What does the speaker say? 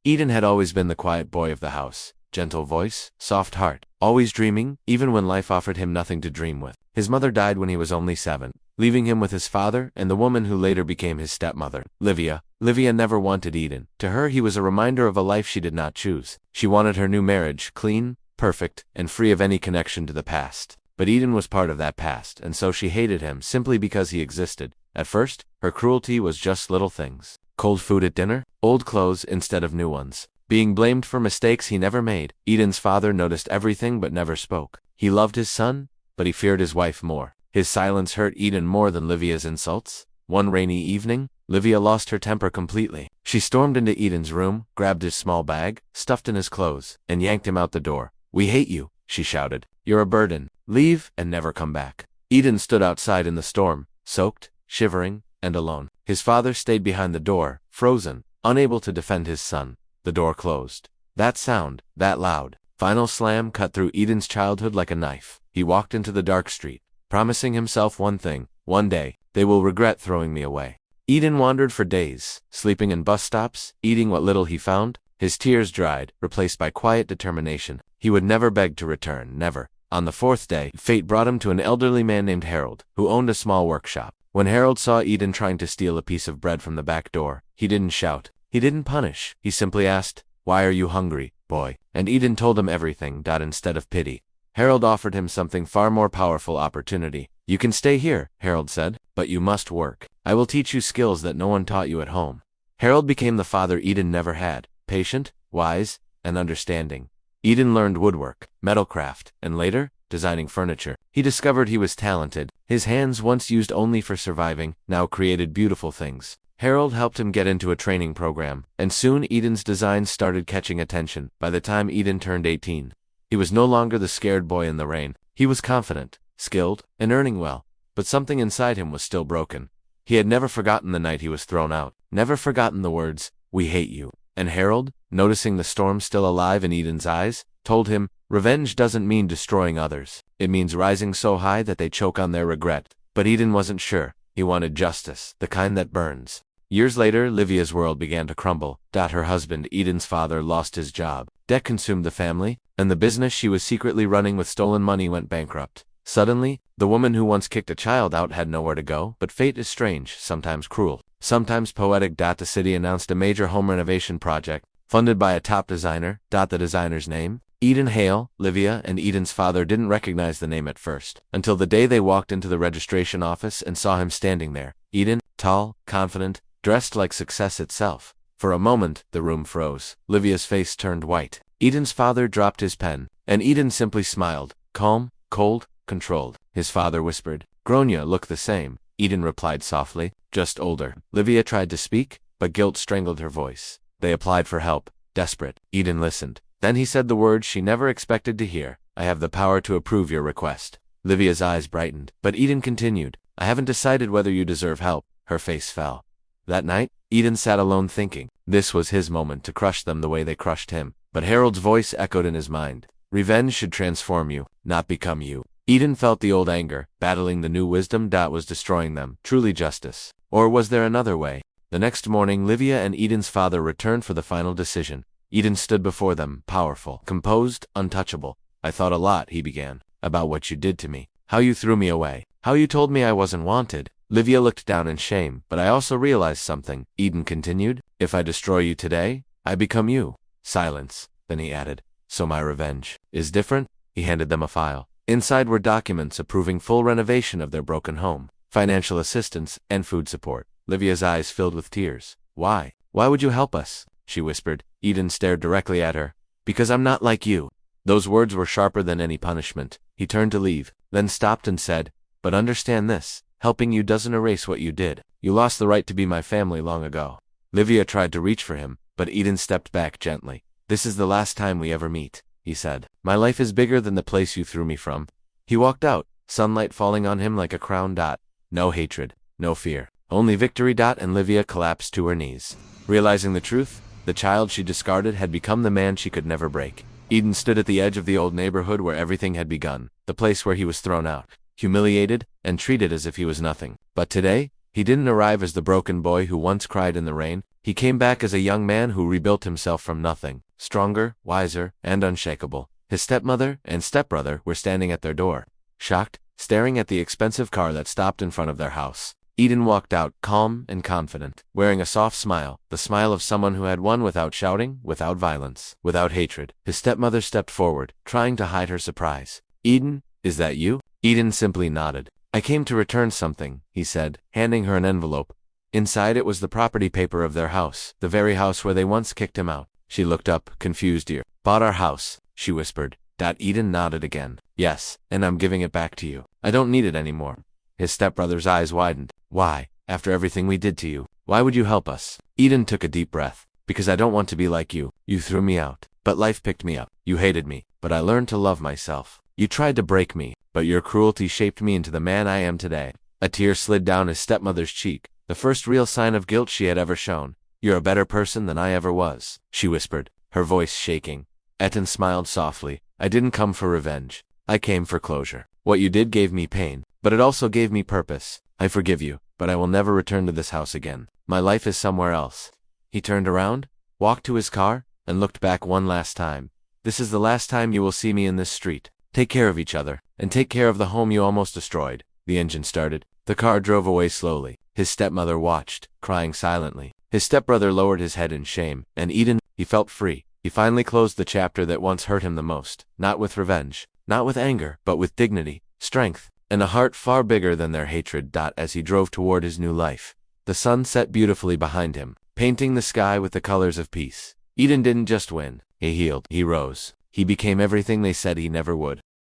Eden had always been the quiet boy of the house. Gentle voice, soft heart, always dreaming, even when life offered him nothing to dream with. His mother died when he was only 7, leaving him with his father and the woman who later became his stepmother, Livia. Livia never wanted Eden. To her he was a reminder of a life she did not choose. She wanted her new marriage clean, perfect, and free of any connection to the past. But Eden was part of that past, and so she hated him simply because he existed. At first, her cruelty was just little things. Cold food at dinner, old clothes instead of new ones. Being blamed for mistakes he never made. Eden's father noticed everything but never spoke. He loved his son, but he feared his wife more. His silence hurt Eden more than Livia's insults. One rainy evening, Livia lost her temper completely. She stormed into Eden's room, grabbed his small bag, stuffed in his clothes, and yanked him out the door. "We hate you," she shouted. "You're a burden. Leave and never come back." Eden stood outside in the storm, soaked, shivering, and alone. His father stayed behind the door, frozen, unable to defend his son. The door closed. That sound, that loud, final slam cut through Eden's childhood like a knife. He walked into the dark street, promising himself one thing: one day, they will regret throwing me away. Eden wandered for days, sleeping in bus stops, eating what little he found. His tears dried, replaced by quiet determination. He would never beg to return, never. On the 4th day, fate brought him to an elderly man named Harold, who owned a small workshop. When Harold saw Eden trying to steal a piece of bread from the back door, he didn't shout. He didn't punish. He simply asked, "Why are you hungry, boy?" And Eden told him everything. Instead of pity, Harold offered him something far more powerful: opportunity. "You can stay here," Harold said, "but you must work. I will teach you skills that no one taught you at home." Harold became the father Eden never had: patient, wise, and understanding. Eden learned woodwork, metalcraft, and later, designing furniture. He discovered he was talented. His hands, once used only for surviving, now created beautiful things. Harold helped him get into a training program, and soon Eden's designs started catching attention. By the time Eden turned 18, he was no longer the scared boy in the rain. He was confident, skilled, and earning well, but something inside him was still broken. He had never forgotten the night he was thrown out, never forgotten the words, "We hate you." And Harold, noticing the storm still alive in Eden's eyes, told him, "Revenge doesn't mean destroying others. It means rising so high that they choke on their regret." But Eden wasn't sure. He wanted justice, the kind that burns. Years later, Livia's world began to crumble. Her husband, Eden's father, lost his job. Debt consumed the family, and the business she was secretly running with stolen money went bankrupt. Suddenly, the woman who once kicked a child out had nowhere to go. But fate is strange, sometimes cruel, sometimes poetic. The city announced a major home renovation project, funded by a top designer. The designer's name? Eden Hale. Livia and Eden's father didn't recognize the name at first, until the day they walked into the registration office and saw him standing there. Eden, tall, confident, dressed like success itself. For a moment, the room froze. Livia's face turned white. Eden's father dropped his pen, and Eden simply smiled. Calm, cold, controlled. His father whispered, "Gronya look the same." Eden replied softly, "Just older." Livia tried to speak, but guilt strangled her voice. They applied for help, desperate. Eden listened. Then he said the words she never expected to hear, "I have the power to approve your request." Livia's eyes brightened, but Eden continued, "I haven't decided whether you deserve help." Her face fell. That night, Eden sat alone thinking. This was his moment to crush them the way they crushed him. But Harold's voice echoed in his mind. "Revenge should transform you, not become you." Eden felt the old anger, battling the new wisdom that was destroying them. Truly justice. Or was there another way? The next morning, Livia and Eden's father returned for the final decision. Eden stood before them, powerful, composed, untouchable. "I thought a lot," he began, "about what you did to me. How you threw me away. How you told me I wasn't wanted." Livia looked down in shame. "But I also realized something," Eden continued. "If I destroy you today, I become you." Silence. Then he added, "So my revenge is different?" He handed them a file. Inside were documents approving full renovation of their broken home, financial assistance, and food support. Livia's eyes filled with tears. "Why? Why would you help us?" she whispered. Eden stared directly at her. "Because I'm not like you." Those words were sharper than any punishment. He turned to leave, then stopped and said, "But understand this. Helping you doesn't erase what you did. You lost the right to be my family long ago." Livia tried to reach for him, but Eden stepped back gently. "This is the last time we ever meet," he said. "My life is bigger than the place you threw me from." He walked out, sunlight falling on him like a crown. No hatred, no fear, only victory. And Livia collapsed to her knees. Realizing the truth, the child she discarded had become the man she could never break. Eden stood at the edge of the old neighborhood where everything had begun, the place where he was thrown out, humiliated, and treated as if he was nothing. But today, He didn't arrive as the broken boy who once cried in the rain. He came back as a young man who rebuilt himself from nothing, stronger, wiser, and unshakable. His stepmother and stepbrother were standing at their door, shocked, staring at the expensive car that stopped in front of their house. Eden walked out, calm and confident, wearing a soft smile, the smile of someone who had won without shouting, without violence, without hatred. His stepmother stepped forward, trying to hide her surprise. "Eden, is that you?" Eden simply nodded. "I came to return something," he said, handing her an envelope. Inside it was the property paper of their house, the very house where they once kicked him out. She looked up, confused. "Dear, bought our house," she whispered. Eden nodded again. "Yes, and I'm giving it back to you. I don't need it anymore." His stepbrother's eyes widened. "Why? After everything we did to you, why would you help us?" Eden took a deep breath. "Because I don't want to be like you. You threw me out, but life picked me up. You hated me, but I learned to love myself. You tried to break me, but your cruelty shaped me into the man I am today." A tear slid down his stepmother's cheek, the first real sign of guilt she had ever shown. "You're a better person than I ever was," she whispered, her voice shaking. Eden smiled softly. "I didn't come for revenge. I came for closure. What you did gave me pain, but it also gave me purpose. I forgive you, but I will never return to this house again. My life is somewhere else." He turned around, walked to his car, and looked back one last time. "This is the last time you will see me in this street. Take care of each other, and take care of the home you almost destroyed." The engine started. The car drove away slowly. His stepmother watched, crying silently. His stepbrother lowered his head in shame, and he felt free. He finally closed the chapter that once hurt him the most, not with revenge, not with anger, but with dignity, strength, and a heart far bigger than their hatred. As he drove toward his new life, the sun set beautifully behind him, painting the sky with the colors of peace. Eden didn't just win. He healed. He rose. He became everything they said he never would.